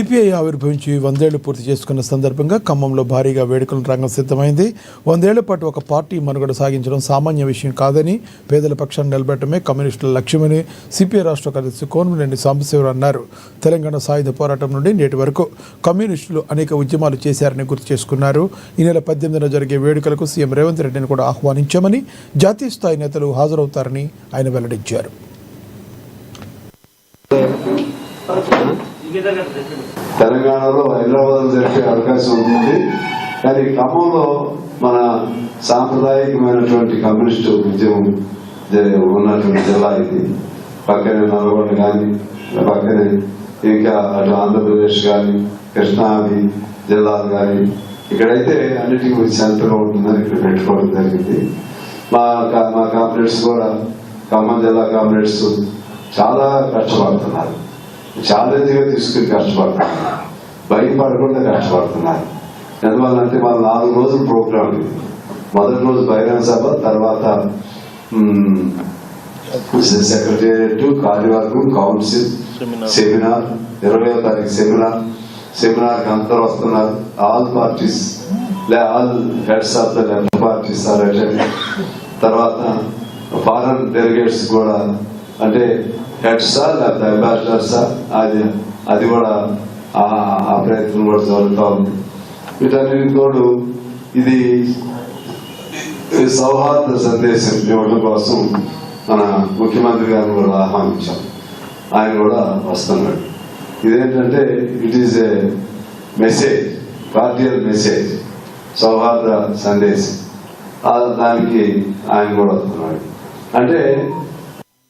CPI ఆవిర్భవించి 100 ఏళ్లు పూర్తి చేసుకున్న సందర్భంగా ఖమ్మంలో భారీగా వేడుకల రంగం సిద్ధమైంది. 100 ఏళ్ల పాటు ఒక పార్టీ మనుగడ సాగించడం సామాన్య విషయం కాదని, పేదల పక్షాన్ని నిలబెట్టడమే కమ్యూనిస్టుల లక్ష్యమని సిపిఐ రాష్ట్ర కార్యదర్శి కోనమినేని సాంబశివరావు అన్నారు. తెలంగాణ సాయుధ పోరాటం నుండి నేటి వరకు కమ్యూనిస్టులు అనేక ఉద్యమాలు చేశారని గుర్తు చేసుకున్నారు. ఈ నెల 18న జరిగే వేడుకలకు సీఎం రేవంత్ రెడ్డిని కూడా ఆహ్వానించామని, జాతీయ స్థాయి నేతలు హాజరవుతారని ఆయన వెల్లడించారు. తెలంగాణలో హైదరాబాద్ జరిగే అవకాశం ఉంటుంది. కానీ ఖమ్మంలో మన సాంప్రదాయకమైనటువంటి కమ్యూనిస్టు ఉద్యమం ఉన్నటువంటి జిల్లా ఇది. పక్కనే నల్గొండ కానీ, పక్కనే ఇంకా అటు ఆంధ్రప్రదేశ్ కానీ, కృష్ణాది జిల్లాలు కానీ, ఇక్కడైతే అన్నిటికీ సెంటర్గా ఉంటుందని ఇక్కడ పెట్టుకోవడం జరిగింది. మా కామ్రేడ్స్ కూడా, ఖమ్మం జిల్లా కామ్రేడ్స్ చాలా కష్టపడుతున్నారు. ఛాలెంజ్గా తీసుకుని కష్టపడుతున్నారు, భయపడకుండా కష్టపడుతున్నారు. ఎందువల్లంటే వాళ్ళు 4 రోజుల ప్రోగ్రాం. మొదటి రోజు బహిరంగ సభ, తర్వాత సెక్రటేరియట్, కార్యవర్గం, కౌన్సిల్, సెమినార్, 20వ తారీఖు సెమినార్ అందరూ వస్తున్నారు. All parties, all heads of the left parties are attend. తర్వాత ఫారెన్ డెలిగేట్స్ కూడా, అంటే హెడ్సా లేకపోతే అంబాసిడర్సా, అది కూడా ఆ ప్రయత్నం కూడా జరుగుతూ ఉంది. వీటన్నిటి తోడు ఇది సౌహార్ద సందేశం ఇవ్వడం కోసం మన ముఖ్యమంత్రి గారిని కూడా ఆహ్వానించాం. ఆయన కూడా వస్తున్నాడు. ఇదేంటంటే it is a message, cordial message, సౌహార్ద సందేశం. దానికి ఆయన కూడా వస్తున్నాడు. అంటే